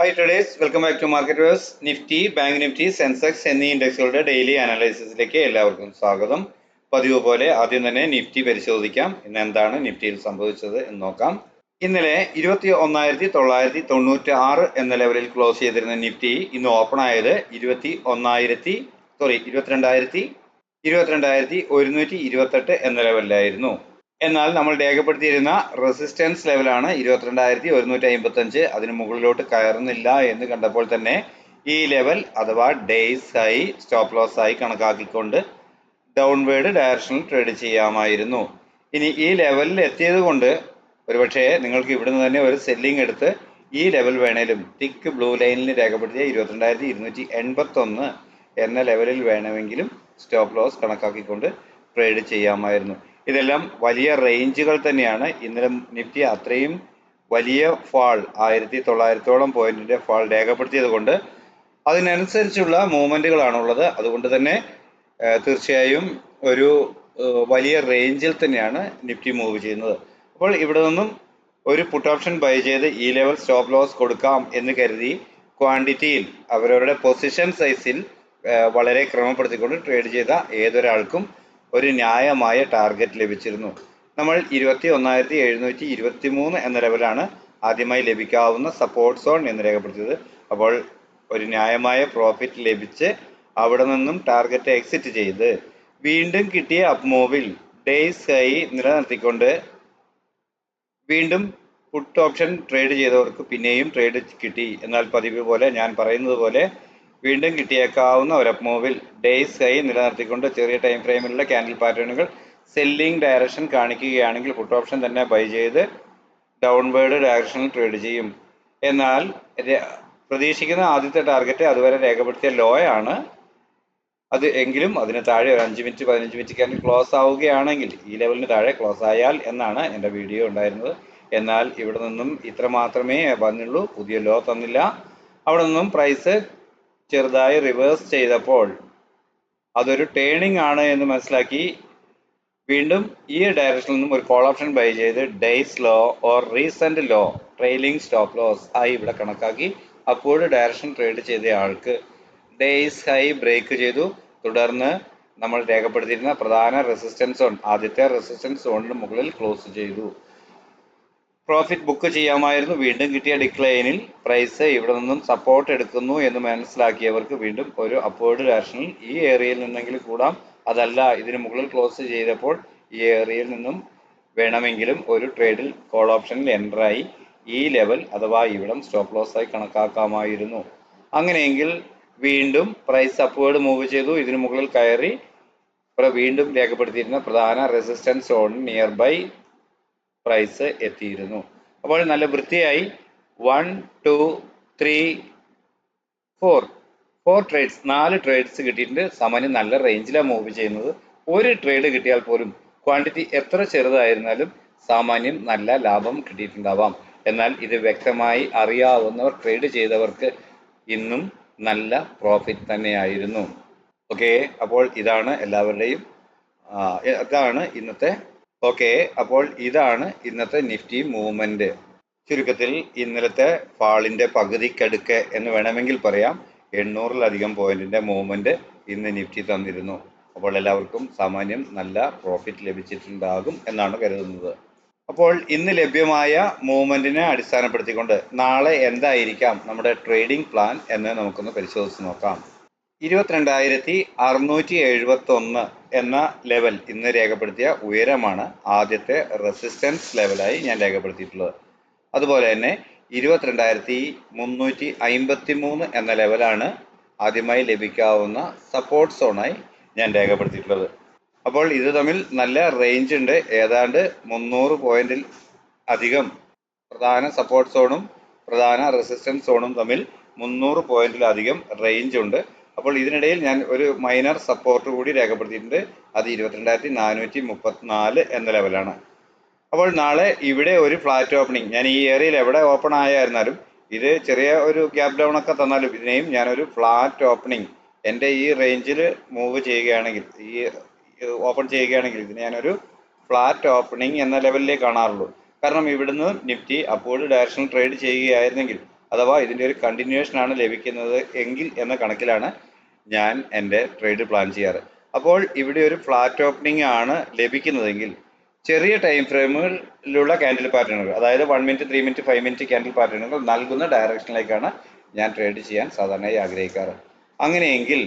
Hi traders, welcome back to market verse. Nifty, bank Nifty, Sensex എന്നീ ഇൻഡെക്സുകളുടെ daily അനാലിസിസിലേക്ക് എല്ലാവർക്കും സ്വാഗതം. പതിവ് പോലെ ആദ്യം തന്നെ നിഫ്റ്റി പരിശോധിക്കാം. ഇന്ന് എന്താണ് നിഫ്റ്റിയിൽ സംഭവിച്ചത് എന്ന് നോക്കാം. ഇന്നലെ 21,996 എന്ന ലെവലിൽ ക്ലോസ് ചെയ്തിരുന്ന നിഫ്റ്റി ഇന്ന് ഓപ്പൺ ആയത് 22,128 എന്ന ലെവലിലായിരുന്നു. എന്നാൽ നമ്മൾ രേഖപ്പെടുത്തിയിരുന്ന റെസിസ്റ്റൻസ് ലെവലാണ് 22,155. അതിന് മുകളിലോട്ട് കയറുന്നില്ല എന്ന് കണ്ടപ്പോൾ തന്നെ ഈ ലെവൽ അഥവാ ഡേയ്സ് ഹൈ സ്റ്റോപ്പ് ലോസ് ആയി കണക്കാക്കിക്കൊണ്ട് ഡൗൺവേർഡ് ഡയറക്ഷനിൽ ട്രേഡ് ചെയ്യാമായിരുന്നു. ഇനി ഈ ലെവലിൽ എത്തിയത് കൊണ്ട് ഒരുപക്ഷെ നിങ്ങൾക്ക് ഇവിടുന്ന് തന്നെ ഒരു സെല്ലിംഗ് എടുത്ത് ഈ ലെവൽ വേണേലും തിക്ക് ബ്ലൂ ലൈനിൽ രേഖപ്പെടുത്തിയ 22,281 എന്ന ലെവലിൽ വേണമെങ്കിലും സ്റ്റോപ്പ് ലോസ് കണക്കാക്കിക്കൊണ്ട് ട്രേഡ് ചെയ്യാമായിരുന്നു. ഇതെല്ലാം വലിയ റേഞ്ചുകൾ തന്നെയാണ്. ഇന്നലെ നിഫ്റ്റി അത്രയും വലിയ ഫാൾ 1900ഓളം പോയിന്റിന്റെ ഫാൾ രേഖപ്പെടുത്തിയത് കൊണ്ട് അതിനനുസരിച്ചുള്ള മൂവ്മെന്റുകളാണുള്ളത്. അതുകൊണ്ട് തന്നെ തീർച്ചയായും ഒരു വലിയ റേഞ്ചിൽ തന്നെയാണ് നിഫ്റ്റി മൂവ് ചെയ്യുന്നത്. അപ്പോൾ ഇവിടെ നിന്നും ഒരു പുട്ട് ഓപ്ഷൻ ബൈ ചെയ്ത് ഈ ലെവൽ സ്റ്റോപ്പ് ലോസ് കൊടുക്കാം എന്ന് കരുതി ക്വാണ്ടിറ്റിയിൽ അവരവരുടെ പൊസിഷൻ സൈസിൽ വളരെ ക്രമപ്പെടുത്തിക്കൊണ്ട് ട്രേഡ് ചെയ്ത ഏതൊരാൾക്കും ഒരു ന്യായമായ ടാർഗറ്റ് ലഭിച്ചിരുന്നു. നമ്മൾ 21,723 എന്ന ലെവലാണ് ആദ്യമായി ലഭിക്കാവുന്ന സപ്പോർട്ട് സോൺ എന്ന് രേഖപ്പെടുത്തിയത്. അപ്പോൾ ഒരു ന്യായമായ പ്രോഫിറ്റ് ലഭിച്ച് അവിടെ നിന്നും ടാർഗറ്റ് എക്സിറ്റ് ചെയ്ത് വീണ്ടും കിട്ടിയ അപ്പ് മൂവിൽ ഡേയ്സ് ഹൈ നിലനിർത്തിക്കൊണ്ട് വീണ്ടും പുട്ട് ഓപ്ഷൻ ട്രേഡ് ചെയ്തവർക്ക് പിന്നെയും ട്രേഡ് കിട്ടി. എന്നാൽ പതിവ് പോലെ ഞാൻ പറയുന്നത് പോലെ വീണ്ടും കിട്ടിയേക്കാവുന്ന ഒരു അപ്പ് മൂവിൽ ഡേയ്സ് ഹൈ നിലനിർത്തിക്കൊണ്ട് ചെറിയ ടൈം ഫ്രെയിമിലുള്ള ക്യാൻഡിൽ പാറ്റേണുകൾ സെല്ലിംഗ് ഡയറക്ഷൻ കാണിക്കുകയാണെങ്കിൽ പുട്ട് ഓപ്ഷൻ തന്നെ ബൈ ചെയ്ത് ഡൗൺവേർഡ് ഡയറക്ഷനിൽ ട്രേഡ് ചെയ്യും. എന്നാൽ പ്രതീക്ഷിക്കുന്ന ആദ്യത്തെ ടാർഗറ്റ് അതുവരെ രേഖപ്പെടുത്തിയ ലോ ആണ്. അത് എങ്കിലും അതിന് താഴെ ഒരു 5 മിനിറ്റ് 15 മിനിറ്റ് ക്യാൻഡിൽ ക്ലോസ് ആവുകയാണെങ്കിൽ ഈ ലെവലിന് താഴെ ക്ലോസ് ആയാൽ എന്നാണ് എൻ്റെ വീഡിയോ ഉണ്ടായിരുന്നത്. എന്നാൽ ഇവിടെ നിന്നും ഇത്ര മാത്രമേ വന്നുള്ളൂ, പുതിയ ലോ തന്നില്ല. അവിടെ നിന്നും പ്രൈസ് ചെറുതായി റിവേഴ്സ് ചെയ്തപ്പോൾ അതൊരു ടേണിംഗ് ആണ് എന്ന് മനസ്സിലാക്കി വീണ്ടും ഈ ഡയറക്ഷനിൽ നിന്നും ഒരു കോൾ ഓപ്ഷൻ ബൈ ചെയ്ത് days low or recent low trailing stop loss ആയി ഇവിടെ കണക്കാക്കി അപ്പോൾ ഡയറക്ഷൻ ട്രേഡ് ചെയ്ത ആൾക്ക് ഡേയ്സ് ഹൈ ബ്രേക്ക് ചെയ്തു. തുടർന്ന് നമ്മൾ രേഖപ്പെടുത്തിയിരുന്ന പ്രധാന റെസിസ്റ്റൻസ് സോൺ, ആദ്യത്തെ റെസിസ്റ്റൻസ് സോണിന് മുകളിൽ ക്ലോസ് ചെയ്തു. പ്രോഫിറ്റ് ബുക്ക് ചെയ്യാമായിരുന്നു. വീണ്ടും കിട്ടിയ ഡിക്ലൈനിൽ പ്രൈസ് ഇവിടെ നിന്നും സപ്പോർട്ട് എടുക്കുന്നു എന്ന് മനസ്സിലാക്കിയവർക്ക് വീണ്ടും ഒരു അപ്വേർഡ് ഡയറക്ഷനിൽ ഈ ഏരിയയിൽ നിന്നെങ്കിലും കൂടാം. അതല്ല, ഇതിന് മുകളിൽ ക്ലോസ് ചെയ്തപ്പോൾ ഈ ഏരിയയിൽ നിന്നും വേണമെങ്കിലും ഒരു ട്രേഡിൽ കോൾ ഓപ്ഷനിൽ എൻ്ററായി ഈ ലെവൽ അഥവാ ഇവിടം സ്റ്റോപ്പ് ലോസ് ആയി കണക്കാക്കാമായിരുന്നു. അങ്ങനെയെങ്കിൽ വീണ്ടും പ്രൈസ് അപ്വേർഡ് മൂവ് ചെയ്തു. ഇതിന് മുകളിൽ കയറി വീണ്ടും രേഖപ്പെടുത്തിയിരുന്ന പ്രധാന resistance zone near by price എത്തിയിരുന്നു. അപ്പോൾ നല്ല വൃത്തിയായി 1 2 3 4 ട്രേഡ്സ് 4 ട്രേഡ്സ് കിട്ടിയിട്ടുണ്ട്. സാമാന്യം നല്ല റേഞ്ചിലാണ് മൂവ് ചെയ്യുന്നത്. ഒരു ട്രേഡ് കിട്ടിയാൽ പോലും ക്വാണ്ടിറ്റി എത്ര ചെറുതായിരുന്നാലും സാമാന്യം നല്ല ലാഭം കിട്ടിയിട്ടുണ്ടാവാം. എന്നാൽ ഇത് വ്യക്തമായി അറിയാവുന്നവർ ട്രേഡ് ചെയ്തവർക്ക് ഇന്നും നല്ല പ്രോഫിറ്റ് തന്നെയായിരുന്നു. ഓക്കെ, അപ്പോൾ ഇതാണ് എല്ലാവരുടെയും ഇന്നത്തെ നിഫ്റ്റി മൂവ്മെന്റ്. ചുരുക്കത്തിൽ ഇന്നലത്തെ ഫാളിന്റെ പകുതിക്കടുക്ക് എന്ന് വേണമെങ്കിൽ പറയാം. 800-ലധികം പോയിന്റിന്റെ മൂവ്മെന്റ് ഇന്ന് നിഫ്റ്റി തന്നിരുന്നു. അപ്പോൾ എല്ലാവർക്കും സാമാന്യം നല്ല പ്രോഫിറ്റ് ലഭിച്ചിട്ടുണ്ടാകും എന്നാണ് കരുതുന്നത്. അപ്പോൾ ഇന്ന് ലഭ്യമായ മൂവ്മെന്റിനെ അടിസ്ഥാനപ്പെടുത്തിക്കൊണ്ട് നാളെ എന്തായിരിക്കാം നമ്മുടെ ട്രേഡിംഗ് പ്ലാൻ എന്ന് നമുക്കൊന്ന് പരിശോധിച്ച് നോക്കാം. 22,671 എന്ന ലെവൽ ഇന്ന് രേഖപ്പെടുത്തിയ ഉയരമാണ് ആദ്യത്തെ റെസിസ്റ്റൻസ് ലെവലായി ഞാൻ രേഖപ്പെടുത്തിയിട്ടുള്ളത്. അതുപോലെ തന്നെ 22,353 എന്ന ലെവലാണ് ആദ്യമായി ലഭിക്കാവുന്ന സപ്പോർട്ട് സോണായി ഞാൻ രേഖപ്പെടുത്തിയിട്ടുള്ളത്. അപ്പോൾ ഇത് തമ്മിൽ നല്ല റേഞ്ച് ഉണ്ട്. ഏതാണ്ട് 300 പോയിന്റിൽ അധികം പ്രധാന സപ്പോർട്ട് സോണും പ്രധാന റെസിസ്റ്റൻസ് സോണും തമ്മിൽ 300 പോയിന്റിലധികം റേഞ്ച് ഉണ്ട്. അപ്പോൾ ഇതിനിടയിൽ ഞാൻ ഒരു മൈനർ സപ്പോർട്ട് കൂടി രേഖപ്പെടുത്തിയിട്ടുണ്ട്. അത് 22,434 എന്ന ലെവലാണ്. അപ്പോൾ നാളെ ഇവിടെ ഒരു ഫ്ലാറ്റ് ഓപ്പണിംഗ്, ഞാൻ ഈ ഏരിയയിൽ എവിടെ ഓപ്പൺ ആയിരുന്നാലും ഇത് ചെറിയ ഒരു ഗ്യാപ് ഡൗൺ ഒക്കെ തന്നാലും ഇതിനെയും ഞാനൊരു ഫ്ലാറ്റ് ഓപ്പണിംഗ് എൻ്റെ ഈ റേഞ്ചിൽ മൂവ് ചെയ്യുകയാണെങ്കിൽ, ഈ ഓപ്പൺ ചെയ്യുകയാണെങ്കിൽ ഇതിനെ ഞാനൊരു ഫ്ലാറ്റ് ഓപ്പണിംഗ് എന്ന ലെവലിലേക്ക് കാണാറുള്ളൂ. കാരണം ഇവിടുന്ന് നിഫ്റ്റി അപ്വേർഡ് ഡയറക്ഷനിൽ ട്രേഡ് ചെയ്യുകയായിരുന്നെങ്കിൽ അഥവാ ഇതിൻ്റെ ഒരു കണ്ടിന്യൂവേഷൻ ആണ് ലഭിക്കുന്നത് എങ്കിൽ എന്ന കണക്കിലാണ് ഞാൻ എൻ്റെ ട്രേഡ് പ്ലാൻ ചെയ്യാറ്. അപ്പോൾ ഇവിടെ ഒരു ഫ്ലാറ്റ് ഓപ്പണിംഗ് ആണ് ലഭിക്കുന്നതെങ്കിൽ ചെറിയ ടൈം ഫ്രെയിമുകളിലുള്ള ക്യാൻഡിൽ പാറ്റേണുകൾ, അതായത് 1 മിനിറ്റ്, 3 മിനിറ്റ്, 5 മിനിറ്റ് ക്യാൻഡിൽ പാറ്റേണുകൾ നൽകുന്ന ഡയറക്ഷനിലേക്കാണ് ഞാൻ ട്രേഡ് ചെയ്യാൻ സാധാരണയായി ആഗ്രഹിക്കാറ്. അങ്ങനെയെങ്കിൽ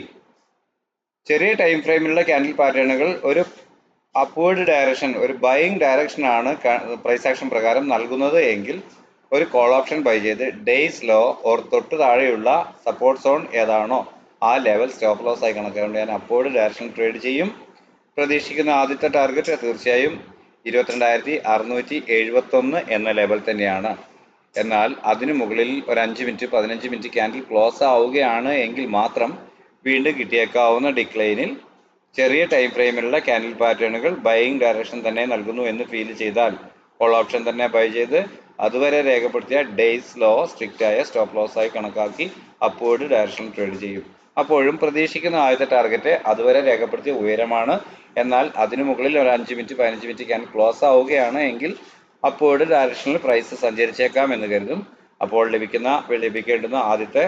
ചെറിയ ടൈം ഫ്രെയിമിലുള്ള ക്യാൻഡിൽ പാറ്റേണുകൾ ഒരു അപ്വേർഡ് ഡയറക്ഷൻ, ഒരു ബൈയിങ് ഡയറക്ഷൻ ആണ് പ്രൈസ് ആക്ഷൻ പ്രകാരം നൽകുന്നത് എങ്കിൽ ഒരു കോൾ ഓപ്ഷൻ ബൈ ചെയ്ത് ഡേയ്സ് ലോ ഓർ തൊട്ട് താഴെയുള്ള സപ്പോർട്ട് സോൺ ഏതാണോ ആ ലെവൽ സ്റ്റോപ്പ് ലോസ് ആയി കണക്കാകൊണ്ട് ഞാൻ അപ്വേർഡ് ഡയറക്ഷൻ ട്രേഡ് ചെയ്യും. പ്രതീക്ഷിക്കുന്ന ആദ്യത്തെ ടാർഗറ്റ് തീർച്ചയായും 22,671 എന്ന ലെവൽ തന്നെയാണ്. എന്നാൽ അതിനു മുകളിൽ ഒരു 5 മിനിറ്റ് 15 മിനിറ്റ് ക്യാൻഡിൽ ക്ലോസ് ആവുകയാണ് എങ്കിൽ മാത്രം വീണ്ടും കിട്ടിയേക്കാവുന്ന ഡിക്ലൈനിൽ ചെറിയ ടൈം ഫ്രെയിമിലുള്ള ക്യാൻഡിൽ പാറ്റേണുകൾ ബൈയിങ് ഡയറക്ഷൻ തന്നെ നൽകുന്നു എന്ന് ഫീൽ ചെയ്താൽ കോൾ ഓപ്ഷൻ തന്നെ ബൈ ചെയ്ത് അതുവരെ രേഖപ്പെടുത്തിയ ഡേയ്സ് ലോ സ്ട്രിക്റ്റ് ആയ സ്റ്റോപ്പ് ലോസ് ആയി കണക്കാക്കി അപ്വേർഡ് ഡയറക്ഷൻ ട്രേഡ് ചെയ്യും. അപ്പോഴും പ്രതീക്ഷിക്കുന്ന ആദ്യത്തെ ടാർഗറ്റ് അതുവരെ രേഖപ്പെടുത്തിയ ഉയരമാണ്. എന്നാൽ അതിനു മുകളിൽ ഒരു 5 മിനിറ്റ് 15 മിനിറ്റ് ക്യാൻഡിൽ ക്ലോസ് ആവുകയാണ് എങ്കിൽ അപ്വേർഡ് ഡയറക്ഷനിൽ പ്രൈസ് സഞ്ചരിച്ചേക്കാം എന്ന് കരുതും. അപ്പോൾ ലഭിക്കേണ്ടുന്ന ആദ്യത്തെ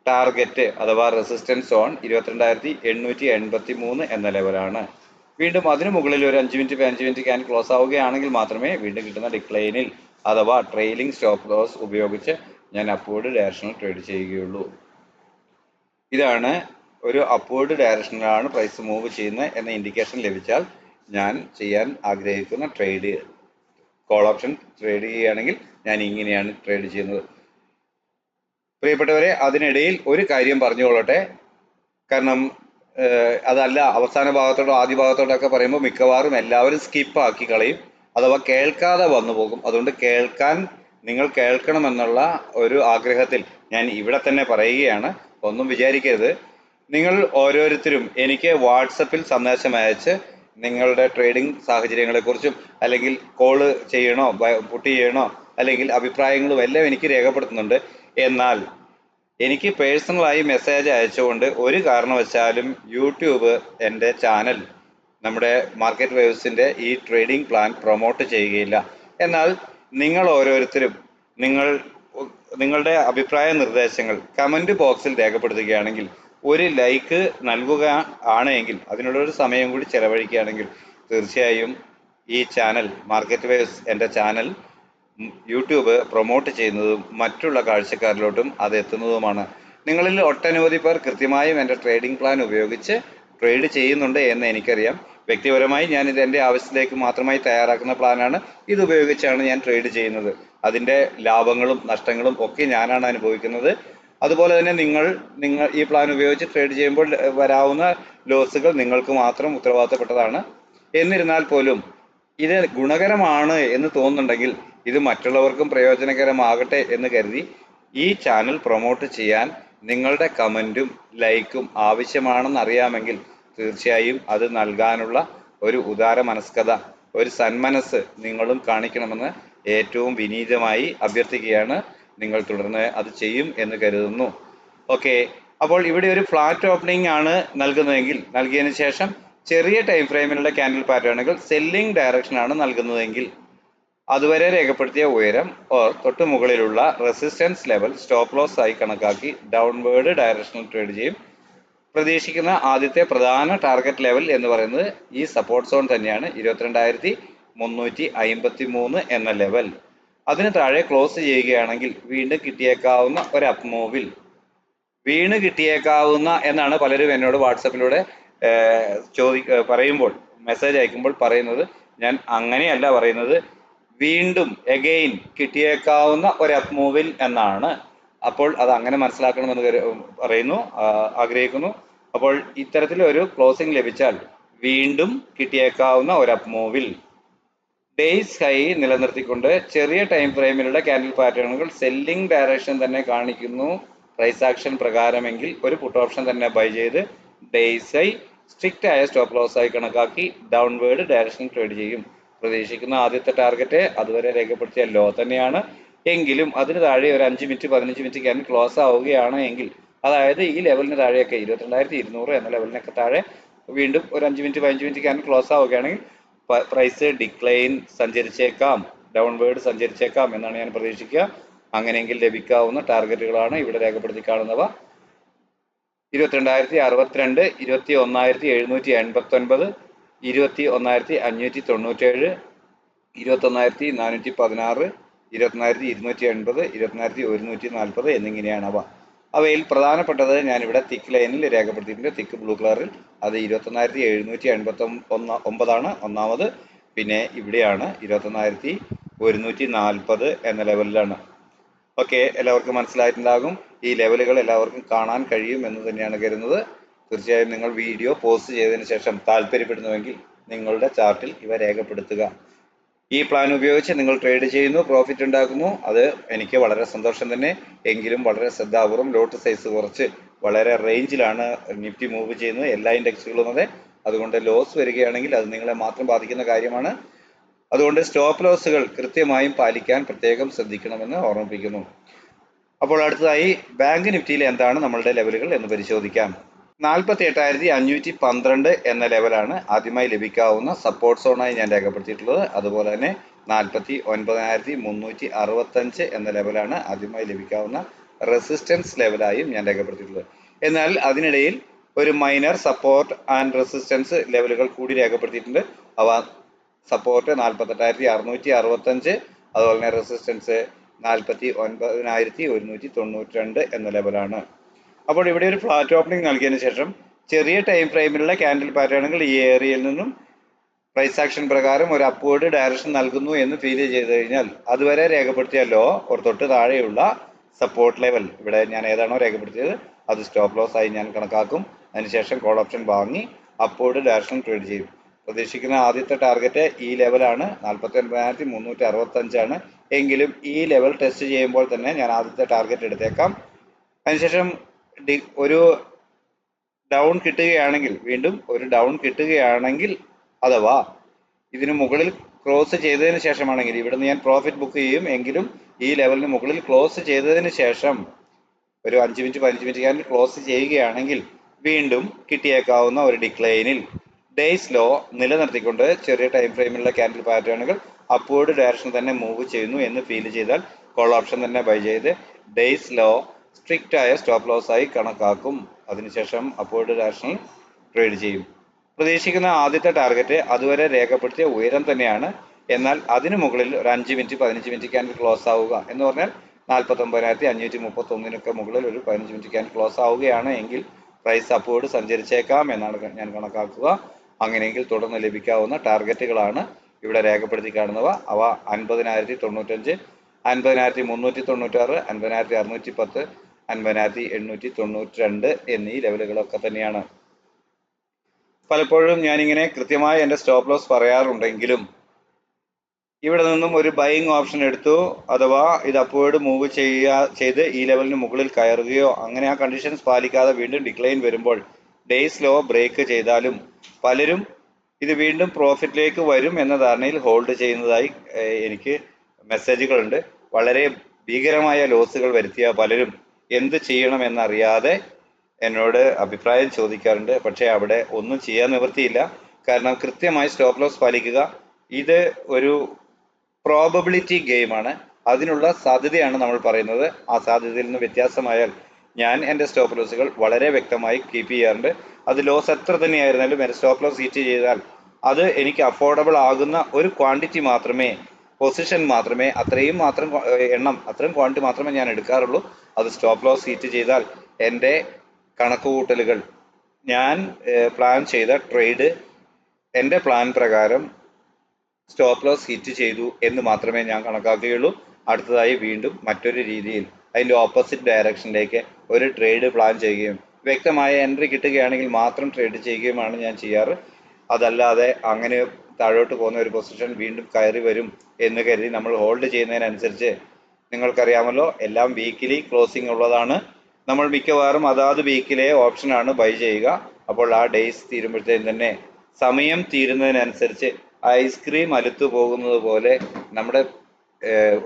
ടാർഗറ്റ് അഥവാ റെസിസ്റ്റൻസ് സോൺ 22,883 എന്ന ലെവലാണ്. വീണ്ടും അതിനു മുകളിൽ ഒരു 5 മിനിറ്റ് 15 മിനിറ്റ് ക്യാൻഡിൽ ക്ലോസ് ആവുകയാണെങ്കിൽ മാത്രമേ വീണ്ടും കിട്ടുന്ന ഡിക്ലൈനിൽ അഥവാ ട്രെയിലിംഗ് സ്റ്റോപ്പ് ലോസ് ഉപയോഗിച്ച് ഞാൻ അപ്വേർഡ് ഡയറക്ഷനിൽ ട്രേഡ് ചെയ്യുകയുള്ളൂ. ഇതാണ് ഒരു അപ്വേർഡ് ഡയറക്ഷനിലാണ് പ്രൈസ് മൂവ് ചെയ്യുന്നത് എന്ന ഇൻഡിക്കേഷൻ ലഭിച്ചാൽ ഞാൻ ചെയ്യാൻ ആഗ്രഹിക്കുന്ന ട്രേഡ്. കോൾ ഓപ്ഷൻ ട്രേഡ് ചെയ്യുകയാണെങ്കിൽ ഞാൻ ഇങ്ങനെയാണ് ട്രേഡ് ചെയ്യുന്നത്. പ്രിയപ്പെട്ടവരെ, അതിനിടയിൽ ഒരു കാര്യം പറഞ്ഞുകൊള്ളട്ടെ. കാരണം അതല്ല അവസാന ഭാഗത്തോടോ ആദ്യ ഭാഗത്തോടോ ഒക്കെ പറയുമ്പോൾ മിക്കവാറും എല്ലാവരും സ്കിപ്പാക്കി കളയും, അഥവാ കേൾക്കാതെ വന്നു പോകും. അതുകൊണ്ട് നിങ്ങൾ കേൾക്കണമെന്നുള്ള ഒരു ആഗ്രഹത്തിൽ ഞാൻ ഇവിടെ തന്നെ പറയുകയാണ്. ഒന്നും വിചാരിക്കരുത്. നിങ്ങൾ ഓരോരുത്തരും എനിക്ക് വാട്സപ്പിൽ സന്ദേശം അയച്ച് നിങ്ങളുടെ ട്രേഡിംഗ് സാഹചര്യങ്ങളെക്കുറിച്ചും അല്ലെങ്കിൽ കോള് ചെയ്യണോ പുട്ട് ചെയ്യണോ അല്ലെങ്കിൽ അഭിപ്രായങ്ങളും എല്ലാം എനിക്ക് രേഖപ്പെടുത്തുന്നുണ്ട്. എന്നാൽ എനിക്ക് പേഴ്സണലായി മെസ്സേജ് അയച്ചുകൊണ്ട് ഒരു കാരണവശാലും യൂട്യൂബ് എൻ്റെ ചാനൽ നമ്മുടെ മാർക്കറ്റ് വേവ്സിൻ്റെ ഈ ട്രേഡിംഗ് പ്ലാൻ പ്രൊമോട്ട് ചെയ്യുകയില്ല. എന്നാൽ നിങ്ങൾ ഓരോരുത്തരും നിങ്ങളുടെ അഭിപ്രായ നിർദ്ദേശങ്ങൾ കമൻറ്റ് ബോക്സിൽ രേഖപ്പെടുത്തുകയാണെങ്കിൽ, ഒരു ലൈക്ക് നൽകുക ആണെങ്കിൽ, അതിനുള്ളൊരു സമയം കൂടി ചെലവഴിക്കുകയാണെങ്കിൽ തീർച്ചയായും ഈ ചാനൽ മാർക്കറ്റ് വേവ്സ് എൻ്റെ ചാനൽ യൂട്യൂബ് പ്രൊമോട്ട് ചെയ്യുന്നതും മറ്റുള്ള കാഴ്ചക്കാരിലോട്ടും അത് എത്തുന്നതുമാണ്. നിങ്ങളിൽ ഒട്ടനവധി പേർ കൃത്യമായും എൻ്റെ ട്രേഡിംഗ് പ്ലാൻ ഉപയോഗിച്ച് ട്രേഡ് ചെയ്യുന്നുണ്ട് എന്ന് എനിക്കറിയാം. വ്യക്തിപരമായി ഞാൻ ഇത് എൻ്റെ ആവശ്യത്തിലേക്ക് മാത്രമായി തയ്യാറാക്കുന്ന പ്ലാനാണ്. ഇത് ഉപയോഗിച്ചാണ് ഞാൻ ട്രേഡ് ചെയ്യുന്നത്. അതിൻ്റെ ലാഭങ്ങളും നഷ്ടങ്ങളും ഒക്കെ ഞാനാണ് അനുഭവിക്കുന്നത്. അതുപോലെ തന്നെ നിങ്ങൾ ഈ പ്ലാൻ ഉപയോഗിച്ച് ട്രേഡ് ചെയ്യുമ്പോൾ വരാവുന്ന ലോസുകൾ നിങ്ങൾക്ക് മാത്രം ഉത്തരവാദിത്തപ്പെട്ടതാണ്. എന്നിരുന്നാൽ പോലും ഇത് ഗുണകരമാണ് എന്ന് തോന്നുന്നുണ്ടെങ്കിൽ ഇത് മറ്റുള്ളവർക്കും പ്രയോജനകരമാകട്ടെ എന്ന് കരുതി ഈ ചാനൽ പ്രൊമോട്ട് ചെയ്യാൻ നിങ്ങളുടെ കമൻറ്റും ലൈക്കും ആവശ്യമാണെന്ന് അറിയാമെങ്കിൽ തീർച്ചയായും അത് നൽകാനുള്ള ഒരു ഉദാര മനസ്കത, ഒരു സന്മനസ് നിങ്ങളും കാണിക്കണമെന്ന് ഏറ്റവും വിനീതമായി അഭ്യർത്ഥിക്കുകയാണ്. നിങ്ങൾ തുടർന്ന് അത് ചെയ്യും എന്ന് കരുതുന്നു. ഓക്കെ, അപ്പോൾ ഇവിടെ ഒരു ഫ്ലാറ്റ് ഓപ്പണിംഗ് ആണ് നൽകുന്നതെങ്കിൽ, നൽകിയതിന് ശേഷം ചെറിയ ടൈം ഫ്രെയിമിലുള്ള ക്യാൻഡിൽ പാറ്റേണുകൾ സെല്ലിംഗ് ഡയറക്ഷനാണ് നൽകുന്നതെങ്കിൽ അതുവരെ രേഖപ്പെടുത്തിയ ഉയരം ഓർ തൊട്ട് മുകളിലുള്ള റെസിസ്റ്റൻസ് ലെവൽ സ്റ്റോപ്പ് ലോസ് ആയി കണക്കാക്കി ഡൗൺവേർഡ് ഡയറക്ഷനിൽ ട്രേഡ് ചെയ്യും. പ്രതീക്ഷിക്കുന്ന ആദ്യത്തെ പ്രധാന ടാർഗറ്റ് ലെവൽ എന്ന് പറയുന്നത് ഈ സപ്പോർട്ട് സോൺ തന്നെയാണ്, 22,353 എന്ന ലെവൽ. അതിന് താഴെ ക്ലോസ് ചെയ്യുകയാണെങ്കിൽ വീണ്ടും കിട്ടിയേക്കാവുന്ന ഒരു അപ്പ് മൂവിൽ വീണ് കിട്ടിയേക്കാവുന്ന എന്നാണ് പലരും എന്നോട് വാട്സപ്പിലൂടെ പറയുമ്പോൾ, മെസ്സേജ് അയക്കുമ്പോൾ പറയുന്നത്. ഞാൻ അങ്ങനെയല്ല പറയുന്നത്, വീണ്ടും എഗെയിൻ കിട്ടിയേക്കാവുന്ന ഒരു അപ്പ് മൂവിൽ എന്നാണ്. അപ്പോൾ അത് അങ്ങനെ മനസ്സിലാക്കണമെന്ന് ആഗ്രഹിക്കുന്നു. അപ്പോൾ ഇത്തരത്തിലൊരു ക്ലോസിംഗ് ലഭിച്ചാൽ വീണ്ടും കിട്ടിയേക്കാവുന്ന ഒരു അപ്പ് മൂവിൽ ഡേയ്സ് ഹൈ നിലനിർത്തിക്കൊണ്ട് ചെറിയ ടൈം ഫ്രെയിമിലുള്ള ക്യാൻഡിൽ പാറ്റേണുകൾ സെല്ലിംഗ് ഡയറക്ഷൻ തന്നെ കാണിക്കുന്നു പ്രൈസ് ആക്ഷൻ പ്രകാരമെങ്കിൽ ഒരു പുട്ട് ഓപ്ഷൻ തന്നെ ബൈ ചെയ്ത് ഡേയ്സ് ഹൈ സ്ട്രിക്റ്റ് ആയ സ്റ്റോപ്പ് ലോസ് ആയി കണക്കാക്കി ഡൗൺവേർഡ് ഡയറക്ഷൻ ട്രേഡ് ചെയ്യും. പ്രതീക്ഷിക്കുന്ന ആദ്യത്തെ ടാർഗറ്റ് അതുവരെ രേഖപ്പെടുത്തിയ ലോ തന്നെയാണ്. എങ്കിലും അതിന് താഴെ ഒരു 5 മിനിറ്റ് 15 മിനിറ്റ് ക്യാൻഡിൽ ക്ലോസ് ആവുകയാണ് എങ്കിൽ, അതായത് ഈ ലെവലിന് താഴെയൊക്കെ 22,200 എന്ന ലെവലിനൊക്കെ താഴെ വീണ്ടും ഒരു 5 മിനിറ്റ് 15 മിനിറ്റ് ക്യാൻഡിൽ ക്ലോസ് ആവുകയാണെങ്കിൽ പ്രൈസ് ഡിക്ലൈൻ സഞ്ചരിച്ചേക്കാം, ഡൗൺവേർഡ് സഞ്ചരിച്ചേക്കാം എന്നാണ് ഞാൻ പ്രതീക്ഷിക്കുക. അങ്ങനെയെങ്കിൽ ലഭിക്കാവുന്ന ടാർഗറ്റുകളാണ് ഇവിടെ രേഖപ്പെടുത്തി കാണുന്നവ. 22,062, 21,789, 21,597, 21,416, 21,280, 21,140 എന്നിങ്ങനെയാണ് അവ. അവയിൽ പ്രധാനപ്പെട്ടത് ഞാനിവിടെ തിക്ക് ലൈനിൽ രേഖപ്പെടുത്തിയിട്ടുണ്ട്, തിക്ക് ബ്ലൂ കളറിൽ. അത് 21,789 ഒന്നാമത്. പിന്നെ ഇവിടെയാണ് 21,140 എന്ന ലെവലിലാണ്. ഓക്കെ, എല്ലാവർക്കും മനസ്സിലായിട്ടുണ്ടാകും. ഈ ലെവലുകൾ എല്ലാവർക്കും കാണാൻ കഴിയും എന്ന് തന്നെയാണ് കരുതുന്നത്. തീർച്ചയായും നിങ്ങൾ വീഡിയോ പോസ്റ്റ് ചെയ്തതിന് ശേഷം താല്പര്യപ്പെടുന്നുവെങ്കിൽ നിങ്ങളുടെ ചാർട്ടിൽ ഇവ രേഖപ്പെടുത്തുക. ഈ പ്ലാൻ ഉപയോഗിച്ച് നിങ്ങൾ ട്രേഡ് ചെയ്യുന്നു, പ്രോഫിറ്റ് ഉണ്ടാക്കുന്നു, അത് എനിക്ക് വളരെ സന്തോഷം തന്നെ. എങ്കിലും വളരെ ശ്രദ്ധാപൂർവം ലോട്ട് സൈസ് കുറച്ച് വളരെ റേഞ്ചിലാണ് നിഫ്റ്റി മൂവ് ചെയ്യുന്നത്, എല്ലാ ഇൻഡെക്സുകളും അതെ. അതുകൊണ്ട് ലോസ് വരികയാണെങ്കിൽ അത് നിങ്ങളെ മാത്രം ബാധിക്കുന്ന കാര്യമാണ്. അതുകൊണ്ട് സ്റ്റോപ്പ് ലോസുകൾ കൃത്യമായും പാലിക്കാൻ പ്രത്യേകം ശ്രദ്ധിക്കണമെന്ന് ഓർമ്മിപ്പിക്കുന്നു. അപ്പോൾ അടുത്തതായി ബാങ്ക് നിഫ്റ്റിയിൽ എന്താണ് നമ്മളുടെ ലെവലുകൾ എന്ന് പരിശോധിക്കാം. 48,512 എന്ന ലെവലാണ് ആദ്യമായി ലഭിക്കാവുന്ന സപ്പോർട്ട് സോണായി ഞാൻ രേഖപ്പെടുത്തിയിട്ടുള്ളത്. അതുപോലെ തന്നെ 49,365 എന്ന ലെവലാണ് ആദ്യമായി ലഭിക്കാവുന്ന റെസിസ്റ്റൻസ് ലെവലായും ഞാൻ രേഖപ്പെടുത്തിയിട്ടുള്ളത്. എന്നാൽ അതിനിടയിൽ ഒരു മൈനർ സപ്പോർട്ട് ആൻഡ് റെസിസ്റ്റൻസ് ലെവലുകൾ കൂടി രേഖപ്പെടുത്തിയിട്ടുണ്ട്. അവ സപ്പോർട്ട് 48,665, അതുപോലെ തന്നെ റെസിസ്റ്റൻസ് 49,192 എന്ന ലെവലാണ്. അപ്പോൾ ഇവിടെ ഒരു ഫ്ലാറ്റ് ഓപ്പണിംഗ് നൽകിയതിനു ശേഷം ചെറിയ ടൈം ഫ്രെയിമിലുള്ള ക്യാൻഡിൽ പാറ്റേണുകൾ ഈ ഏരിയയിൽ നിന്നും പ്രൈസ് ആക്ഷൻ പ്രകാരം ഒരു അപ്വേർഡ് ഡയറക്ഷൻ നൽകുന്നു എന്ന് ഫീൽ ചെയ്ത് കഴിഞ്ഞാൽ അതുവരെ രേഖപ്പെടുത്തിയ ലോ ഒരു തൊട്ട് താഴെയുള്ള സപ്പോർട്ട് ലെവൽ, ഇവിടെ ഞാൻ ഏതാണോ രേഖപ്പെടുത്തിയത് അത് സ്റ്റോപ്പ് ലോസ് ആയി ഞാൻ കണക്കാക്കും. അതിനുശേഷം കോൾ ഓപ്ഷൻ വാങ്ങി അപ്വേർഡ് ഡയറക്ഷൻ ട്രേഡ് ചെയ്യും. പ്രതീക്ഷിക്കുന്ന ആദ്യത്തെ ടാർഗറ്റ് ഈ ലെവലാണ്, 49,365 എങ്കിലും ഈ ലെവൽ ടെസ്റ്റ് ചെയ്യുമ്പോൾ തന്നെ ഞാൻ ആദ്യത്തെ ടാർഗറ്റ് എടുത്തേക്കാം. അതിനുശേഷം ഒരു ഡൗൺ കിട്ടുകയാണെങ്കിൽ, വീണ്ടും ഒരു ഡൗൺ കിട്ടുകയാണെങ്കിൽ, അഥവാ ഇതിന് മുകളിൽ ക്ലോസ് ചെയ്തതിന് ശേഷമാണെങ്കിൽ ഇവിടുന്ന് ഞാൻ പ്രോഫിറ്റ് ബുക്ക് ചെയ്യും. എങ്കിലും ഈ ലെവലിന് മുകളിൽ ക്ലോസ് ചെയ്തതിന് ശേഷം ഒരു 5 മിനിറ്റ് 15 മിനിറ്റ് ക്യാൻഡിൽ ക്ലോസ് ചെയ്യുകയാണെങ്കിൽ വീണ്ടും കിട്ടിയേക്കാവുന്ന ഒരു ഡിക്ലൈനിൽ ഡേയ്സ് ലോ നിലനിർത്തിക്കൊണ്ട് ചെറിയ ടൈം ഫ്രെയിമിലുള്ള ക്യാൻഡിൽ പാറ്റേണുകൾ അപ്വേർഡ് ഡയറക്ഷൻ തന്നെ മൂവ് ചെയ്യുന്നു എന്ന് ഫീൽ ചെയ്താൽ കോൾ ഓപ്ഷൻ തന്നെ ബൈ ചെയ്ത് ഡേയ്സ് ലോ സ്ട്രിക്റ്റ് ആയ സ്റ്റോപ്പ് ലോസ് ആയി കണക്കാക്കും. അതിനുശേഷം അപ്വേർഡ് ഡയറക്ഷനിൽ ട്രേഡ് ചെയ്യും. പ്രതീക്ഷിക്കുന്ന ആദ്യത്തെ ടാർഗറ്റ് അതുവരെ രേഖപ്പെടുത്തിയ ഉയരം തന്നെയാണ്. എന്നാൽ അതിനു മുകളിൽ ഒരു 5 മിനിറ്റ് 15 മിനിറ്റ് ക്യാൻഡിൽ ക്ലോസ് ആവുക എന്ന് പറഞ്ഞാൽ 49,531 മുകളിൽ ഒരു 15 മിനിറ്റ് ക്യാൻഡിൽ ക്ലോസ് ആവുകയാണ് എങ്കിൽ പ്രൈസ് അപ്വേർഡ് സഞ്ചരിച്ചേക്കാം എന്നാണ് ഞാൻ കണക്കാക്കുക. അങ്ങനെയെങ്കിൽ തുടർന്ന് ലഭിക്കാവുന്ന ടാർഗറ്റുകളാണ് ഇവിടെ രേഖപ്പെടുത്തി കാണുന്നവ. അവ 50,095, 50,396, 50,610, 50,892 എന്നീ ലെവലുകളൊക്കെ തന്നെയാണ്. പലപ്പോഴും ഞാനിങ്ങനെ കൃത്യമായി എൻ്റെ സ്റ്റോപ്പ് ലോസ് പറയാറുണ്ടെങ്കിലും ഇവിടെ നിന്നും ഒരു ബൈയിങ് ഓപ്ഷൻ എടുത്തു, അഥവാ ഇത് അപ്വേർഡ് മൂവ് ചെയ്ത് ഈ ലെവലിന് മുകളിൽ കയറുകയോ അങ്ങനെ ആ കണ്ടീഷൻസ് പാലിക്കാതെ വീണ്ടും ഡിക്ലൈൻ വരുമ്പോൾ ഡേയ്സ് ലോ ബ്രേക്ക് ചെയ്താലും പലരും ഇത് വീണ്ടും പ്രോഫിറ്റിലേക്ക് വരും എന്ന ധാരണയിൽ ഹോൾഡ് ചെയ്യുന്നതായി എനിക്ക് മെസ്സേജുകളുണ്ട്. വളരെ ഭീകരമായ ലോസുകൾ വരുത്തിയ പലരും എന്ത് ചെയ്യണമെന്നറിയാതെ എന്നോട് അഭിപ്രായം ചോദിക്കാറുണ്ട്. പക്ഷേ അവിടെ ഒന്നും ചെയ്യാൻ നിവൃത്തിയില്ല. കാരണം കൃത്യമായി സ്റ്റോപ്പ് ലോസ് പാലിക്കുക. ഇത് ഒരു പ്രോബബിലിറ്റി ഗെയിമാണ്. അതിനുള്ള സാധ്യതയാണ് നമ്മൾ പറയുന്നത്. ആ സാധ്യതയിൽ നിന്ന് വ്യത്യാസമായാൽ ഞാൻ എൻ്റെ സ്റ്റോപ്പ് ലോസുകൾ വളരെ വ്യക്തമായി കീപ്പ് ചെയ്യാറുണ്ട്. അത് ലോസ് എത്ര തന്നെയായിരുന്നാലും എൻ്റെ സ്റ്റോപ്പ് ലോസ് ഹീറ്റ് ചെയ്താൽ അത് എനിക്ക് അഫോർഡബിൾ ആകുന്ന ഒരു ക്വാണ്ടിറ്റി മാത്രമേ, പൊസിഷൻ മാത്രമേ, അത്രയും ക്വാണ്ടിറ്റി മാത്രമേ ഞാൻ എടുക്കാറുള്ളൂ. അത് സ്റ്റോപ്പ് ലോസ് ഹീറ്റ് ചെയ്താൽ എൻ്റെ കണക്കുകൂട്ടലുകൾ, ഞാൻ പ്ലാൻ ചെയ്ത ട്രേഡ് എൻ്റെ പ്ലാൻ പ്രകാരം സ്റ്റോപ്പ് ലോസ് ഹിറ്റ് ചെയ്തു എന്ന് മാത്രമേ ഞാൻ കണക്കാക്കുകയുള്ളൂ. അടുത്തതായി വീണ്ടും മറ്റൊരു രീതിയിൽ അതിൻ്റെ ഓപ്പോസിറ്റ് ഡയറക്ഷനിലേക്ക് ഒരു ട്രേഡ് പ്ലാൻ ചെയ്യുകയും വ്യക്തമായ എൻട്രി കിട്ടുകയാണെങ്കിൽ മാത്രം ട്രേഡ് ചെയ്യുകയുമാണ് ഞാൻ ചെയ്യാറ്. അതല്ലാതെ അങ്ങനെ താഴോട്ട് പോകുന്ന ഒരു പൊസിഷൻ വീണ്ടും കയറി വരും എന്ന് കരുതി നമ്മൾ ഹോൾഡ് ചെയ്യുന്നതിനനുസരിച്ച് നിങ്ങൾക്കറിയാമല്ലോ, എല്ലാം വീക്കിലി ക്ലോസിംഗ് ഉള്ളതാണ്. നമ്മൾ മിക്കവാറും അതാത് വീക്കിലെ ഓപ്ഷനാണ് ബൈ ചെയ്യുക. അപ്പോൾ ആ ഡേയ്സ് തീരുമ്പോഴത്തേക്കും തന്നെ സമയം തീരുന്നതിനനുസരിച്ച് ഐസ്ക്രീം അലുത്തു പോകുന്നത് പോലെ നമ്മുടെ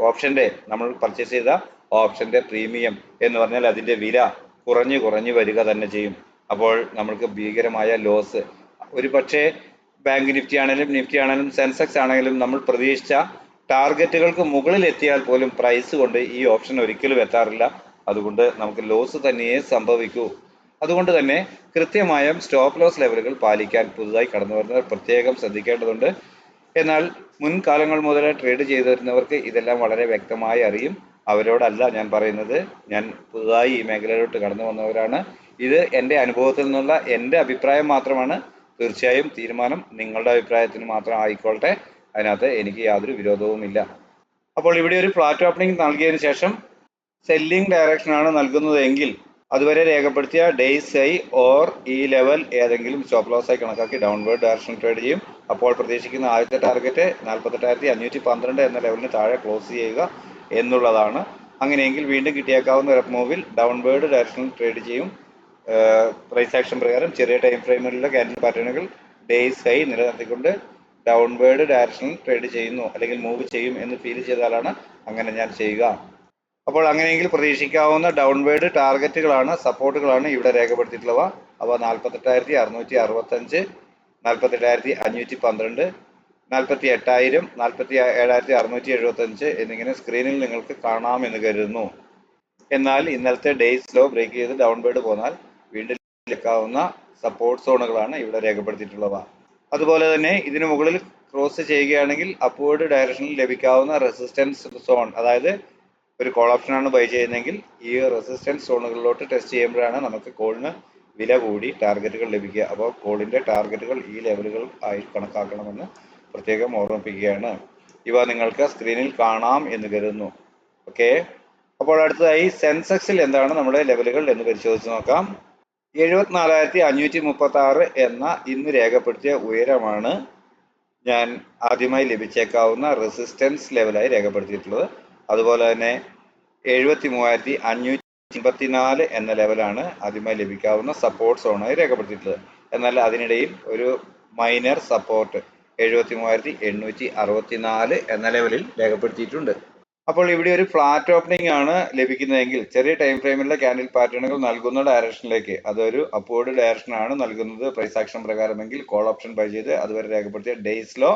ഓപ്ഷൻ്റെ, നമ്മൾ പർച്ചേസ് ചെയ്ത ഓപ്ഷൻ്റെ പ്രീമിയം എന്ന് പറഞ്ഞാൽ അതിൻ്റെ വില കുറഞ്ഞു വരിക തന്നെ ചെയ്യും. അപ്പോൾ നമ്മൾക്ക് ഭീകരമായ ലോസ്, ഒരു പക്ഷേ ബാങ്ക് നിഫ്റ്റി ആണെങ്കിലും സെൻസെക്സ് ആണെങ്കിലും നമ്മൾ പ്രതീക്ഷിച്ച ടാർഗറ്റുകൾക്ക് മുകളിൽ എത്തിയാൽ പോലും പ്രൈസ് കൊണ്ട് ഈ ഓപ്ഷൻ ഒരിക്കലും എത്താറില്ല. അതുകൊണ്ട് നമുക്ക് ലോസ് തന്നെയേ സംഭവിക്കൂ. അതുകൊണ്ട് തന്നെ കൃത്യമായും സ്റ്റോപ്പ് ലോസ് ലെവലുകൾ പാലിക്കാൻ പുതുതായി കടന്നു വരുന്നവർ പ്രത്യേകം ശ്രദ്ധിക്കേണ്ടതുണ്ട്. എന്നാൽ മുൻകാലങ്ങൾ മുതൽ ട്രേഡ് ചെയ്തു വരുന്നവർക്ക് ഇതെല്ലാം വളരെ വ്യക്തമായി അറിയും. അവരോടല്ല ഞാൻ പറയുന്നത്. ഞാൻ പുതുതായി ഈ മേഖലയിലോട്ട് കടന്നു വന്നവരാണ്. ഇത് എൻ്റെ അനുഭവത്തിൽ നിന്നുള്ള എൻ്റെ അഭിപ്രായം മാത്രമാണ്. തീർച്ചയായും തീരുമാനം നിങ്ങളുടെ അഭിപ്രായത്തിന് മാത്രം ആയിക്കോട്ടെ. അതിനകത്ത് എനിക്ക് യാതൊരു വിരോധവുമില്ല. അപ്പോൾ ഇവിടെ ഒരു ഫ്ലാറ്റ് ഓപ്പണിംഗ് നൽകിയതിനു ശേഷം സെല്ലിംഗ് ഡയറക്ഷനാണ് നൽകുന്നതെങ്കിൽ അതുവരെ രേഖപ്പെടുത്തിയ ഡേയ്സ് ഹൈ ഓർ ഈ ലെവൽ ഏതെങ്കിലും സ്റ്റോപ്പ് ലോസ് ആയി കണക്കാക്കി ഡൗൺവേർഡ് ഡയറക്ഷൻ ട്രേഡ് ചെയ്യും. അപ്പോൾ പ്രതീക്ഷിക്കുന്ന ആദ്യത്തെ ടാർഗറ്റ് 48,512 എന്ന ലെവലിന് താഴെ ക്ലോസ് ചെയ്യുക എന്നുള്ളതാണ്. അങ്ങനെയെങ്കിൽ വീണ്ടും കിട്ടിയേക്കാവുന്ന ഒരു മൂവിൽ ഡൗൺവേർഡ് ഡയറക്ഷൻ ട്രേഡ് ചെയ്യും. പ്രൈസ് ആക്ഷൻ പ്രകാരം ചെറിയ ടൈം ഫ്രെയിമിലുള്ള ക്യാൻഡിൽ പാറ്റേണുകൾ ഡേയ്സ് ഹൈ നിലനിർത്തിക്കൊണ്ട് ഡൗൺവേർഡ് ഡയറക്ഷനിൽ ട്രേഡ് ചെയ്യുന്നു അല്ലെങ്കിൽ മൂവ് ചെയ്യും എന്ന് ഫീൽ ചെയ്താലാണ് അങ്ങനെ ഞാൻ ചെയ്യുക. അപ്പോൾ അങ്ങനെയെങ്കിൽ പ്രതീക്ഷിക്കാവുന്ന ഡൗൺവേർഡ് ടാർഗറ്റുകളാണ്, സപ്പോർട്ടുകളാണ് ഇവിടെ രേഖപ്പെടുത്തിയിട്ടുള്ളവ. അവ 48,665, 48,512, 48,000, 47,675 എന്നിങ്ങനെ സ്ക്രീനിൽ നിങ്ങൾക്ക് കാണാമെന്ന് കരുതുന്നു. എന്നാൽ ഇന്നലത്തെ ഡേയ്സ് ലോ ബ്രേക്ക് ചെയ്ത് ഡൗൺവേർഡ് പോന്നാൽ വീണ്ടും ലഭിക്കാവുന്ന സപ്പോർട്ട് സോണുകളാണ് ഇവിടെ രേഖപ്പെടുത്തിയിട്ടുള്ളവ. അതുപോലെ തന്നെ ഇതിനു മുകളിൽ ക്രോസ് ചെയ്യുകയാണെങ്കിൽ അപ്വേർഡ് ഡയറക്ഷനിൽ ലഭിക്കാവുന്ന റെസിസ്റ്റൻസ് സോൺ, അതായത് ഒരു കോൾ ഓപ്ഷനാണ് ബൈ ചെയ്യുന്നതെങ്കിൽ ഈ റെസിസ്റ്റൻസ് സോണുകളിലോട്ട് ടെസ്റ്റ് ചെയ്യുമ്പോഴാണ് നമുക്ക് കോളിന് വില കൂടി ടാർഗറ്റുകൾ ലഭിക്കുക. അപ്പോൾ കോളിൻ്റെ ടാർഗറ്റുകൾ ഈ ലെവലുകൾ ആയി കണക്കാക്കണമെന്ന് പ്രത്യേകം ഓർമ്മിപ്പിക്കുകയാണ്. ഇവ നിങ്ങൾക്ക് സ്ക്രീനിൽ കാണാം എന്ന് കരുതുന്നു. ഓക്കെ, അപ്പോൾ അടുത്തതായി സെൻസെക്സിൽ എന്താണ് നമ്മുടെ ലെവലുകൾ എന്ന് പരിശോധിച്ച് നോക്കാം. 74,536 എന്ന ഇന്ന് രേഖപ്പെടുത്തിയ ഉയരമാണ് ഞാൻ ആദ്യമായി ലഭിച്ചേക്കാവുന്ന റെസിസ്റ്റൻസ് ലെവലായി രേഖപ്പെടുത്തിയിട്ടുള്ളത്. അതുപോലെ തന്നെ 73,554 എന്ന ലെവലാണ് ആദ്യമായി ലഭിക്കാവുന്ന സപ്പോർട്ട് സോണായി രേഖപ്പെടുത്തിയിട്ടുള്ളത്. എന്നാൽ അതിനിടയിൽ ഒരു മൈനർ സപ്പോർട്ട് 73,864 എന്ന ലെവലിൽ രേഖപ്പെടുത്തിയിട്ടുണ്ട്. അപ്പോൾ ഇവിടെ ഒരു ഫ്ലാറ്റ് ഓപ്പണിംഗ് ആണ് ലഭിക്കുന്നതെങ്കിൽ ചെറിയ ടൈം ഫ്രെയിമിലുള്ള ക്യാൻഡിൽ പാറ്റേണുകൾ നൽകുന്ന ഡയറക്ഷനിലേക്ക്, അതൊരു അപ്വേർഡ് ഡയറക്ഷൻ ആണ് നൽകുന്നത് പ്രൈസ് ആക്ഷൻ പ്രകാരമെങ്കിൽ കോൾ ഓപ്ഷൻ ബൈ ചെയ്ത് അതുവരെ രേഖപ്പെടുത്തിയ ഡേയ്സ് ലോ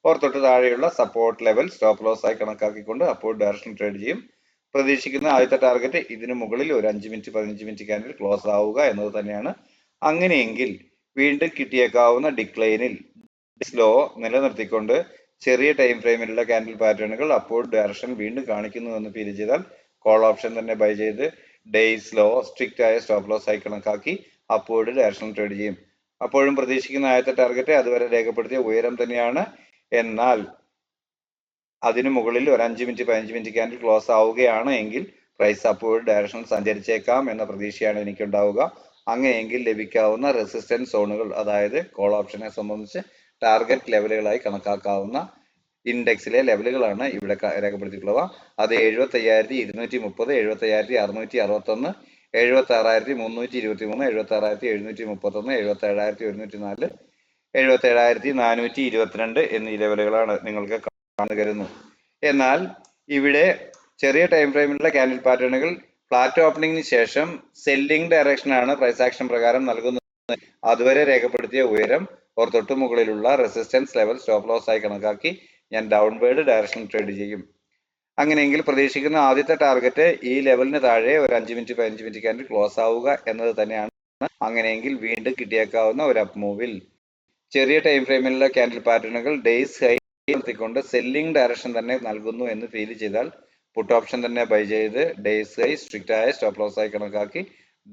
ഓർ തൊട്ട് താഴെയുള്ള സപ്പോർട്ട് ലെവൽ സ്റ്റോപ്പ് ലോസ് ആയി കണക്കാക്കിക്കൊണ്ട് അപ്വേർഡ് ഡയറക്ഷൻ ട്രേഡ് ചെയ്യും. പ്രതീക്ഷിക്കുന്ന ആദ്യത്തെ ടാർഗറ്റ് ഇതിനു മുകളിൽ ഒരു 5 മിനിറ്റ് 15 മിനിറ്റ് ക്യാൻഡിൽ ക്ലോസ് ആവുക എന്നത് തന്നെയാണ്. അങ്ങനെയെങ്കിൽ വീണ്ടും കിട്ടിയേക്കാവുന്ന ഡിക്ലൈനിൽ സ്ലോ നിലനിർത്തിക്കൊണ്ട് ചെറിയ ടൈം ഫ്രെയിമിലുള്ള ക്യാൻഡിൽ പാറ്റേണുകൾ അപ്വേർഡ് ഡയറക്ഷൻ വീണ്ടും കാണിക്കുന്നു എന്ന് ഫീൽ ചെയ്താൽ കോൾ ഓപ്ഷൻ തന്നെ ബൈ ചെയ്ത് ഡേയ്സ് ലോ സ്ട്രിക്റ്റ് ആയ സ്റ്റോപ്പ് ലോസ് ആയി കണക്കാക്കി അപ്വേർഡ് ഡയറക്ഷൻ ട്രേഡ് ചെയ്യും. അപ്പോഴും പ്രതീക്ഷിക്കുന്ന ആദ്യത്തെ ടാർഗറ്റ് അതുവരെ രേഖപ്പെടുത്തിയ ഉയരം തന്നെയാണ്. എന്നാൽ അതിനു മുകളിൽ ഒരു 5 മിനിറ്റ് 15 മിനിറ്റ് ക്യാൻഡിൽ ക്ലോസ് ആവുകയാണ് എങ്കിൽ പ്രൈസ് അപ്വേർഡ് ഡയറക്ഷൻ സഞ്ചരിച്ചേക്കാം എന്ന പ്രതീക്ഷയാണ് എനിക്കുണ്ടാവുക. അങ്ങനെയെങ്കിൽ ലഭിക്കാവുന്ന റെസിസ്റ്റൻസ് സോണുകൾ, അതായത് കോൾ ഓപ്ഷനെ സംബന്ധിച്ച് ടാർഗറ്റ് ലെവലുകളായി കണക്കാക്കാവുന്ന ഇൻഡെക്സിലെ ലെവലുകളാണ് ഇവിടെ രേഖപ്പെടുത്തിയിട്ടുള്ളവ. അത് 75,230, 75,661, 76,323, 76,731, 77,104, 77,422 എന്നീ ലെവലുകളാണ് നിങ്ങൾക്ക് കാണാൻ കരുതുന്നു. എന്നാൽ ഇവിടെ ചെറിയ ടൈം ഫ്രെയിമിലുള്ള ക്യാൻഡിൽ പാറ്റേണുകൾ ഫ്ലാറ്റ് ഓപ്പണിംഗിന് ശേഷം സെല്ലിംഗ് ഡയറക്ഷനാണ് പ്രൈസ് ആക്ഷൻ പ്രകാരം നൽകുന്നത്. അതുവരെ രേഖപ്പെടുത്തിയ ഉയരം ഓർ തൊട്ടു മുകളിലുള്ള റെസിസ്റ്റൻസ് ലെവൽ സ്റ്റോപ്പ് ലോസ് ആയി കണക്കാക്കി ഞാൻ ഡൗൺവേർഡ് ഡയറക്ഷൻ ട്രേഡ് ചെയ്യും. അങ്ങനെയെങ്കിൽ പ്രതീക്ഷിക്കുന്ന ആദ്യത്തെ ടാർഗറ്റ് ഈ ലെവലിന് താഴെ ഒരു 5 മിനിറ്റ് 15 മിനിറ്റ് ക്യാൻഡിൽ ക്ലോസ് ആവുക എന്നത് തന്നെയാണ്. അങ്ങനെയെങ്കിൽ വീണ്ടും കിട്ടിയേക്കാവുന്ന ഒരു അപ്പ് മൂവിൽ ചെറിയ ടൈം ഫ്രെയിമിലുള്ള ക്യാൻഡിൽ പാറ്റേണുകൾ ഡേയ്സ് ഹൈ നിർത്തിക്കൊണ്ട് സെല്ലിംഗ് ഡയറക്ഷൻ തന്നെ നൽകുന്നു എന്ന് ഫീൽ ചെയ്താൽ പുട്ട് ഓപ്ഷൻ തന്നെ ബൈ ചെയ്ത് ഡേയ്സ് ഹൈ സ്ട്രിക്റ്റ് ആയ സ്റ്റോപ്പ് ലോസ് ആയി കണക്കാക്കി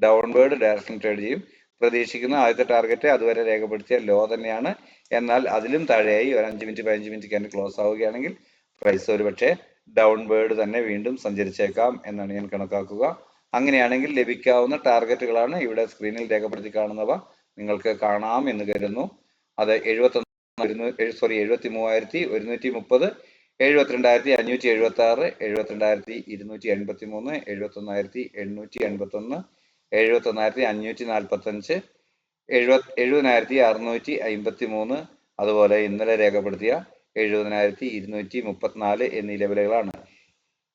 ഡൗൺവേർഡ് ഡയറക്ഷൻ ട്രേഡ് ചെയ്യും. പ്രതീക്ഷിക്കുന്ന ആദ്യത്തെ ടാർഗറ്റ് അതുവരെ രേഖപ്പെടുത്തിയ ലോ തന്നെയാണ്. എന്നാൽ അതിലും താഴെയായി ഒരു 5 മിനിറ്റ് 15 മിനിറ്റ് ക്യാൻഡിൽ ക്ലോസ് ആവുകയാണെങ്കിൽ പ്രൈസ് ഒരുപക്ഷെ ഡൗൺവേർഡ് തന്നെ വീണ്ടും സഞ്ചരിച്ചേക്കാം എന്നാണ് ഞാൻ കണക്കാക്കുക. അങ്ങനെയാണെങ്കിൽ ലഭിക്കാവുന്ന ടാർഗറ്റുകളാണ് ഇവിടെ സ്ക്രീനിൽ രേഖപ്പെടുത്തി കാണുന്നവ. നിങ്ങൾക്ക് കാണാം എന്ന് കരുതുന്നു. അത് 73,130, 72,576, 72,283, 71,881, 71,545, 70,653, അതുപോലെ ഇന്നലെ രേഖപ്പെടുത്തിയ 70,234 എന്നീ ലെവലുകളാണ്.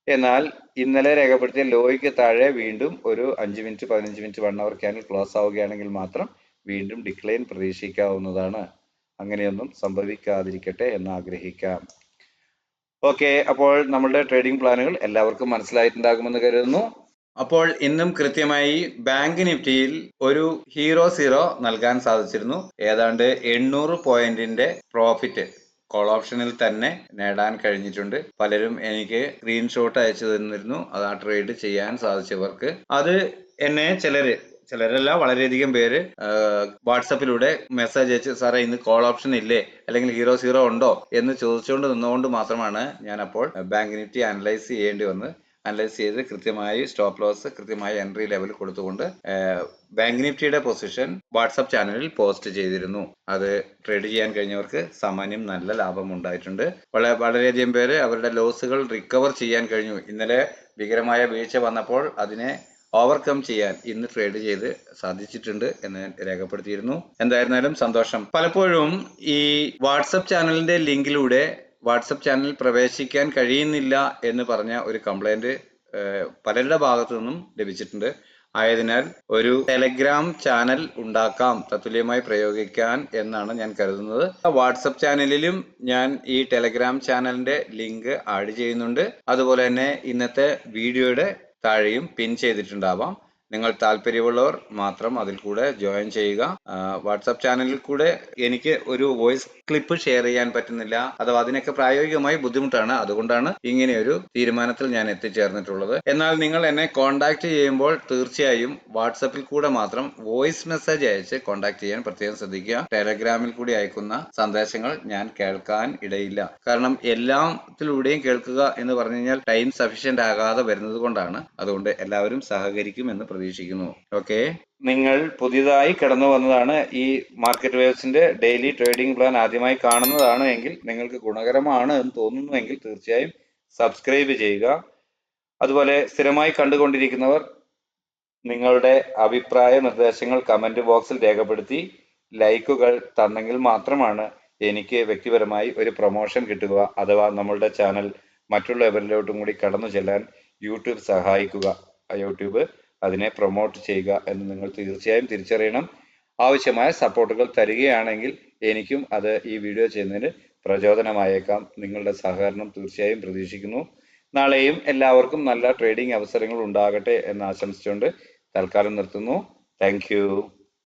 എന്നാൽ ഇന്നലെ രേഖപ്പെടുത്തിയ ലോയ്ക്ക് താഴെ വീണ്ടും ഒരു 5 മിനിറ്റ് 15 മിനിറ്റ് 1 അവർ ക്യാൻഡിൽ ക്ലോസ് ആവുകയാണെങ്കിൽ മാത്രം വീണ്ടും ഡിക്ലൈൻ പ്രതീക്ഷിക്കാവുന്നതാണ്. അങ്ങനെയൊന്നും സംഭവിക്കാതിരിക്കട്ടെ എന്ന് ആഗ്രഹിക്കാം. ഓക്കെ, അപ്പോൾ നമ്മളുടെ ട്രേഡിംഗ് പ്ലാനുകൾ എല്ലാവർക്കും മനസ്സിലായിട്ടുണ്ടാകുമെന്ന് കരുതുന്നു. അപ്പോൾ ഇന്നും കൃത്യമായി ബാങ്ക് നിഫ്റ്റിയിൽ ഒരു ഹീറോ സീറോ നൽകാൻ സാധിച്ചിരുന്നു. ഏതാണ്ട് 800 പോയിന്റിന്റെ പ്രോഫിറ്റ് കോൾ ഓപ്ഷനിൽ തന്നെ നേടാൻ കഴിഞ്ഞിട്ടുണ്ട്. പലരും എനിക്ക് സ്ക്രീൻഷോട്ട് അയച്ചു തന്നിരുന്നു അത് ആ ട്രേഡ് ചെയ്യാൻ സാധിച്ചവർക്ക്. അത് എന്നെ ചിലരല്ല വളരെയധികം പേര് വാട്സപ്പിലൂടെ മെസ്സേജ് അയച്ച് സാറേ ഇന്ന് കോൾ ഓപ്ഷൻ ഇല്ലേ അല്ലെങ്കിൽ ഹീറോ സീറോ ഉണ്ടോ എന്ന് ചോദിച്ചുകൊണ്ട് നിന്നുകൊണ്ട് മാത്രമാണ് ഞാൻ അപ്പോൾ ബാങ്ക് നിഫ്റ്റി അനലൈസ് ചെയ്യേണ്ടി വന്നത്. അനലൈസ് ചെയ്ത് കൃത്യമായി സ്റ്റോപ്പ് ലോസ് കൃത്യമായി എൻട്രി ലെവൽ കൊടുത്തുകൊണ്ട് ബാങ്ക് നിഫ്റ്റിയുടെ പൊസിഷൻ വാട്സപ്പ് ചാനലിൽ പോസ്റ്റ് ചെയ്തിരുന്നു. അത് ട്രേഡ് ചെയ്യാൻ കഴിഞ്ഞവർക്ക് സാമാന്യം നല്ല ലാഭം ഉണ്ടായിട്ടുണ്ട്. വളരെയധികം പേര് അവരുടെ ലോസുകൾ റിക്കവർ ചെയ്യാൻ കഴിഞ്ഞു. ഇന്നലെ ഭീകരമായ വീഴ്ച വന്നപ്പോൾ അതിനെ ഓവർകം ചെയ്യാൻ ഇന്ന് ട്രേഡ് ചെയ്ത് സാധിച്ചിട്ടുണ്ട് എന്ന് രേഖപ്പെടുത്തിയിരുന്നു. എന്തായിരുന്നാലും സന്തോഷം. പലപ്പോഴും ഈ വാട്സപ്പ് ചാനലിന്റെ ലിങ്കിലൂടെ വാട്സപ്പ് ചാനലിൽ പ്രവേശിക്കാൻ കഴിയുന്നില്ല എന്ന് പറഞ്ഞ ഒരു കംപ്ലൈന്റ് പലരുടെ ഭാഗത്തു നിന്നും ലഭിച്ചിട്ടുണ്ട്. ആയതിനാൽ ഒരു ടെലഗ്രാം ചാനൽ ഉണ്ടാക്കാം തത്തുല്യമായി പ്രയോഗിക്കാൻ എന്നാണ് ഞാൻ കരുതുന്നത്. വാട്സപ്പ് ചാനലിലും ഞാൻ ഈ ടെലഗ്രാം ചാനലിന്റെ ലിങ്ക് ആഡ് ചെയ്യുന്നുണ്ട്. അതുപോലെ തന്നെ ഇന്നത്തെ വീഡിയോയുടെ താഴെയും പിൻ ചെയ്തിട്ടുണ്ടാവാം. നിങ്ങൾ താല്പര്യമുള്ളവർ മാത്രം അതിൽ കൂടെ ജോയിൻ ചെയ്യുക. വാട്സാപ്പ് ചാനലിൽ കൂടെ എനിക്ക് ഒരു വോയിസ് ക്ലിപ്പ് ഷെയർ ചെയ്യാൻ പറ്റുന്നില്ല, അഥവാ അതിനൊക്കെ പ്രായോഗികമായി ബുദ്ധിമുട്ടാണ്. അതുകൊണ്ടാണ് ഇങ്ങനെ ഒരു തീരുമാനത്തിൽ ഞാൻ എത്തിച്ചേർന്നിട്ടുള്ളത്. എന്നാൽ നിങ്ങൾ എന്നെ കോൺടാക്ട് ചെയ്യുമ്പോൾ തീർച്ചയായും വാട്സപ്പിൽ കൂടെ മാത്രം വോയിസ് മെസ്സേജ് അയച്ച് കോൺടാക്ട് ചെയ്യാൻ പ്രത്യേകം ശ്രദ്ധിക്കുക. ടെലഗ്രാമിൽ കൂടി അയക്കുന്ന സന്ദേശങ്ങൾ ഞാൻ കേൾക്കാൻ ഇടയില്ല. കാരണം എല്ലാത്തിലൂടെയും കേൾക്കുക എന്ന് പറഞ്ഞു കഴിഞ്ഞാൽ ടൈം സഫീഷ്യന്റ് ആകാതെ വരുന്നത് കൊണ്ടാണ്. അതുകൊണ്ട് എല്ലാവരും സഹകരിക്കുമെന്ന് പ്രതീക്ഷിക്കുന്നു. ഓക്കെ, നിങ്ങൾ പുതിയതായി കടന്നു വന്നതാണ്, ഈ മാർക്കറ്റ് വേവ്സിന്റെ ഡെയിലി ട്രേഡിംഗ് പ്ലാൻ ആദ്യമായി കാണുന്നതാണ് എങ്കിൽ നിങ്ങൾക്ക് ഗുണകരമാണ് എന്ന് തോന്നുന്നുവെങ്കിൽ തീർച്ചയായും സബ്സ്ക്രൈബ് ചെയ്യുക. അതുപോലെ സ്ഥിരമായി കണ്ടുകൊണ്ടിരിക്കുന്നവർ നിങ്ങളുടെ അഭിപ്രായ നിർദ്ദേശങ്ങൾ കമന്റ് ബോക്സിൽ രേഖപ്പെടുത്തി ലൈക്കുകൾ തന്നെങ്കിൽ മാത്രമാണ് എനിക്ക് വ്യക്തിപരമായി ഒരു പ്രൊമോഷൻ കിട്ടുക, അഥവാ നമ്മളുടെ ചാനൽ മറ്റുള്ളവരിലോട്ടും കൂടി കടന്നു ചെല്ലാൻ യൂട്യൂബ് സഹായിക്കുക. യൂട്യൂബ് അതിനെ പ്രൊമോട്ട് ചെയ്യുക എന്ന് നിങ്ങൾ തീർച്ചയായും തിരിച്ചറിയണം. ആവശ്യമായ സപ്പോർട്ടുകൾ തരികയാണെങ്കിൽ എനിക്കും അത് ഈ വീഡിയോ ചെയ്യുന്നതിന് പ്രചോദനമായേക്കാം. നിങ്ങളുടെ സഹകരണം തീർച്ചയായും പ്രതീക്ഷിക്കുന്നു. നാളെയും എല്ലാവർക്കും നല്ല ട്രേഡിംഗ് അവസരങ്ങൾ ഉണ്ടാകട്ടെ എന്ന് ആശംസിച്ചുകൊണ്ട് തൽക്കാലം നിർത്തുന്നു. Thank you.